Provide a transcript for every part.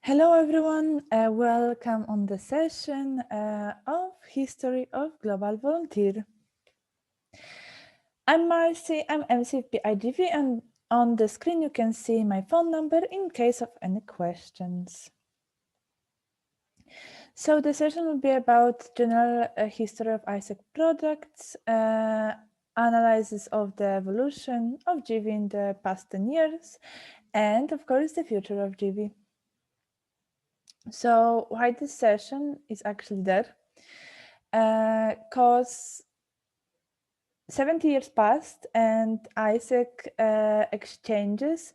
Hello everyone, welcome on the session of History of Global Volunteer. I'm Marcy, I'm MCP and on the screen you can see my phone number in case of any questions. So the session will be about general history of ISAC products, analysis of the evolution of GV in the past 10 years, and of course the future of GV. So why this session is actually there? Because 70 years passed and ISAC exchanges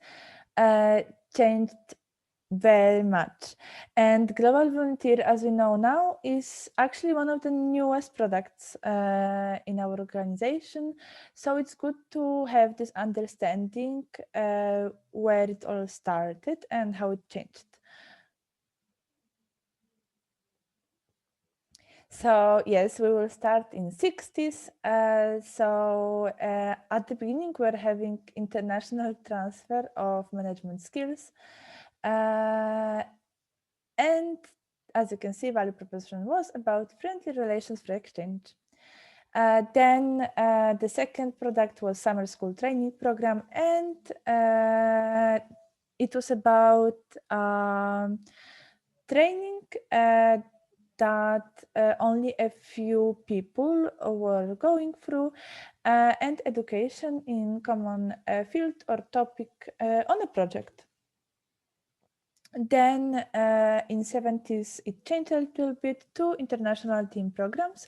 changed very much. And Global Volunteer, as we know now, is actually one of the newest products in our organization. So it's good to have this understanding where it all started and how it changed. So yes, we will start in 60s. At the beginning, we're having international transfer of management skills. And as you can see, value proposition was about friendly relations for exchange. Then the second product was summer school training program, and it was about training that only a few people were going through, and education in common field or topic on a project. Then in 70s, it changed a little bit to international team programs.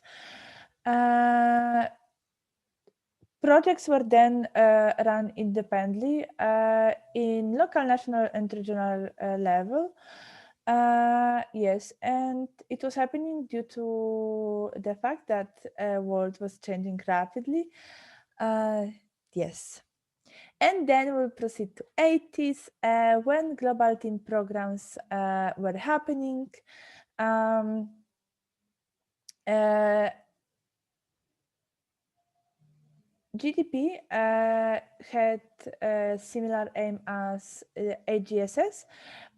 Projects were then run independently in local, national, and regional level. Yes, and it was happening due to the fact that world was changing rapidly. Yes. And then we'll proceed to 80s when global team programs were happening. GDP had a similar aim as AGSS,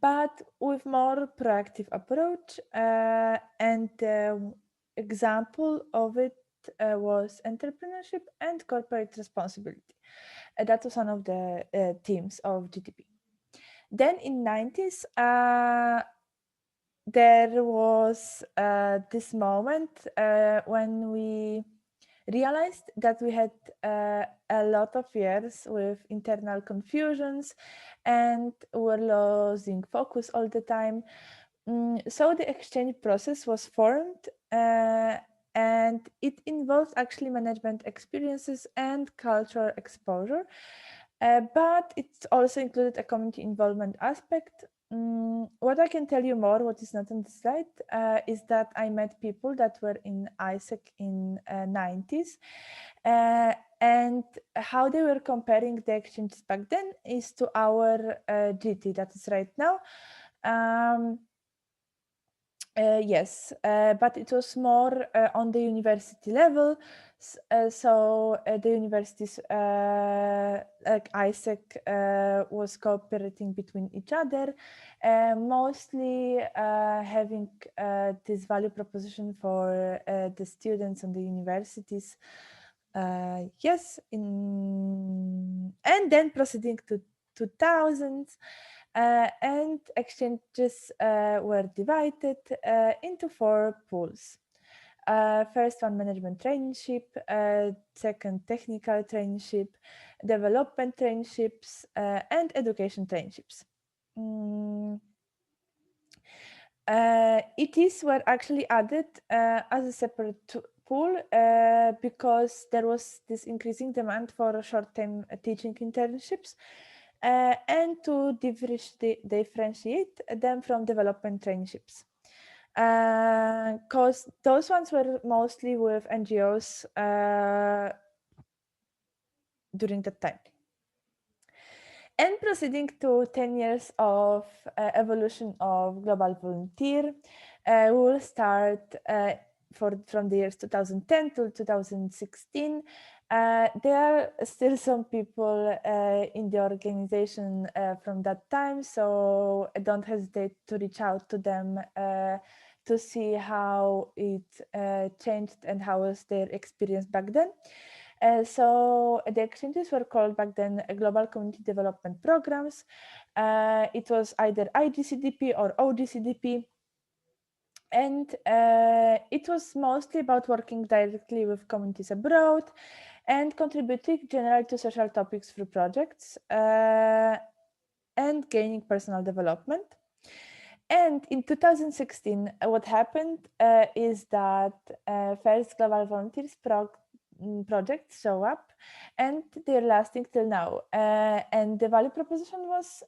but with more proactive approach. And the example of it was entrepreneurship and corporate responsibility. That was one of the themes of GDP. Then in 90s, there was this moment when we realized that we had a lot of years with internal confusions and were losing focus all the time. So the exchange process was formed and it involved actually management experiences and cultural exposure. But it also included a community involvement aspect. What I can tell you more, what is not on the slide, is that I met people that were in ISAC in 90s, and how they were comparing the exchanges back then is to our GT that is right now. Yes, but it was more on the university level. The universities, like ISAC, was cooperating between each other, mostly having this value proposition for the students and the universities. Yes, and then proceeding to 2000s. And exchanges were divided into 4 pools. First one, management traineeship, second, technical traineeship, development traineeships, and education traineeships. ETs were actually added as a separate pool because there was this increasing demand for short-term teaching internships. And to differentiate them from development traineeships. Because those ones were mostly with NGOs during that time. And proceeding to 10 years of evolution of Global Volunteer, we will start from the years 2010 to 2016 There are still some people in the organization from that time, so don't hesitate to reach out to them to see how it changed and how was their experience back then. So the exchanges were called back then Global Community Development Programs. It was either IGCDP or OGCDP. And it was mostly about working directly with communities abroad and contributing generally to social topics through projects and gaining personal development. And in 2016, what happened is that first Global Volunteers projects show up, and they're lasting till now. And the value proposition was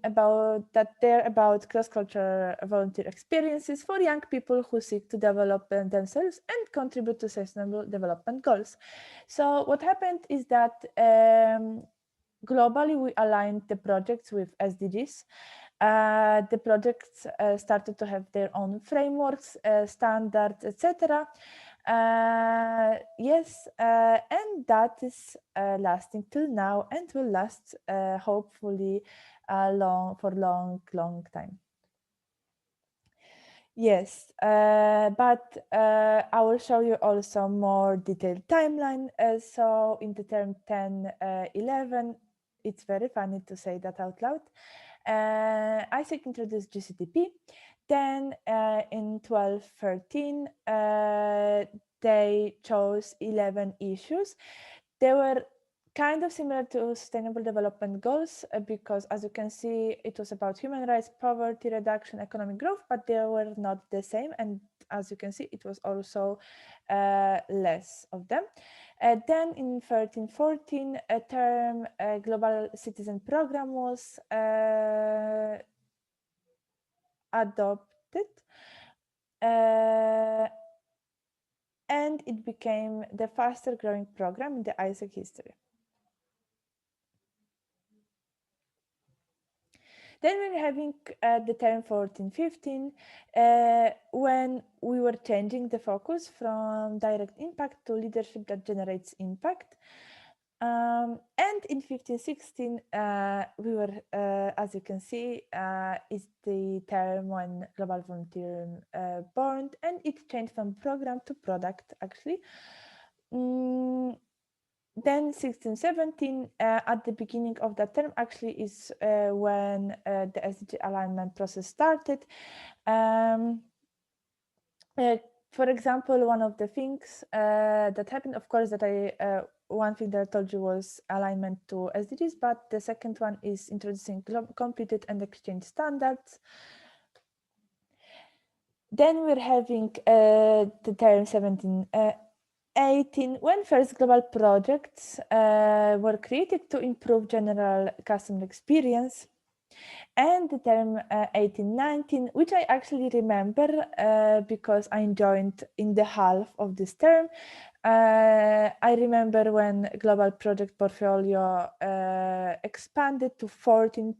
about that they're about cross-cultural volunteer experiences for young people who seek to develop themselves and contribute to sustainable development goals. So what happened is that globally, we aligned the projects with SDGs. The projects started to have their own frameworks, standards, etc. Yes, and that is lasting till now and will last hopefully for long time. Yes, but I will show you also more detailed timeline. So in the term 1011, it's very funny to say that out loud. ISEC introduced GCDP. Then in 1213, they chose 11 issues. They were kind of similar to Sustainable Development Goals because, as you can see, it was about human rights, poverty reduction, economic growth, but they were not the same. And as you can see, it was also less of them. Then in 1314, a term Global Citizen Program was adopted. And it became the fastest growing program in the ISEC history. Then we're having the term 1415 when we were changing the focus from direct impact to leadership that generates impact. And in 1516, we were, as you can see, is the term when Global Volunteer born, and it changed from program to product, actually. Then 1617, at the beginning of that term, actually is when the SDG alignment process started. For example, one of the things that happened, of course, that one thing that I told you was alignment to SDGs, but the second one is introducing completed and exchange standards. Then we're having the term 1718, when first global projects were created to improve general customer experience. And the term 1819, which I actually remember because I joined in the half of this term. I remember when global project portfolio expanded to 14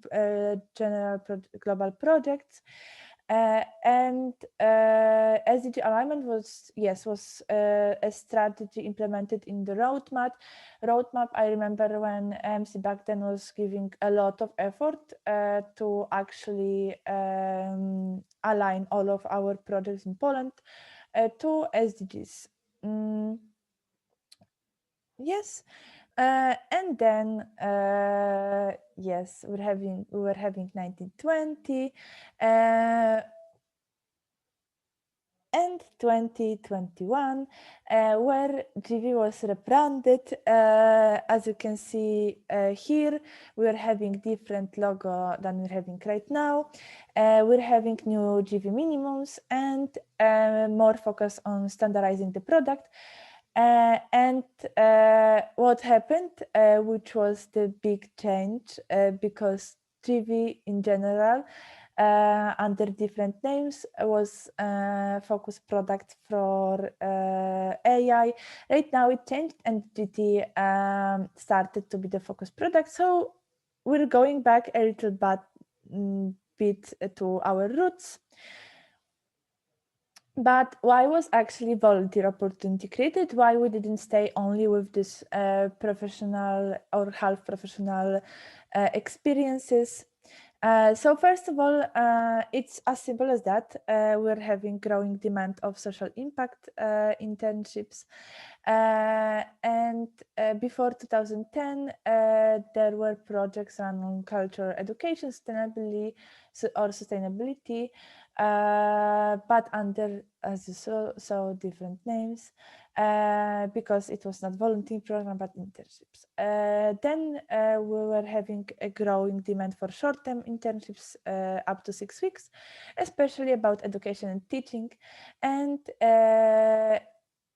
general global projects. And SDG alignment was a strategy implemented in the roadmap. I remember when MC back then was giving a lot of effort to actually align all of our projects in Poland to SDGs. Yes. And then yes, we were having 1920 and 2021, where GV was rebranded. As you can see here, we are having different logo than we're having right now. We're having new GV minimums and more focus on standardizing the product. And what happened, which was the big change, because GV in general, under different names, was focus product for AI. Right now it changed and GT started to be the focus product. So we're going back a little bit to our roots. But why was actually volunteer opportunity created? Why we didn't stay only with this professional or half professional experiences? So first of all, it's as simple as that. We're having growing demand of social impact internships. And before 2010, there were projects run on culture, education, sustainability, but under, as you saw different names, because it was not volunteer program but internships. Then we were having a growing demand for short-term internships up to 6 weeks, especially about education and teaching. And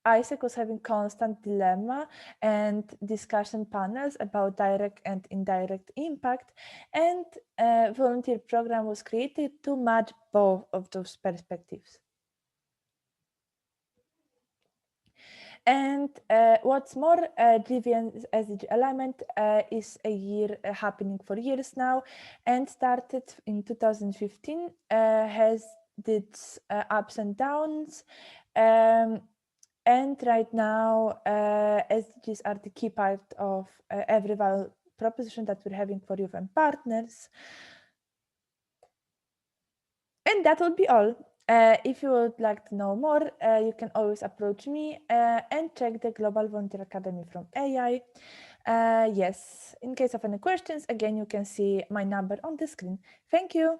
AIESEC was having constant dilemma and discussion panels about direct and indirect impact, and a volunteer program was created to match both of those perspectives. And what's more, GVN SDG Alignment is a year happening for years now, and started in 2015, has its ups and downs. And right now, SDGs are the key part of every value proposition that we're having for youth and partners. And that would be all. If you would like to know more, you can always approach me and check the Global Volunteer Academy from AI. Yes, in case of any questions, again, you can see my number on the screen. Thank you.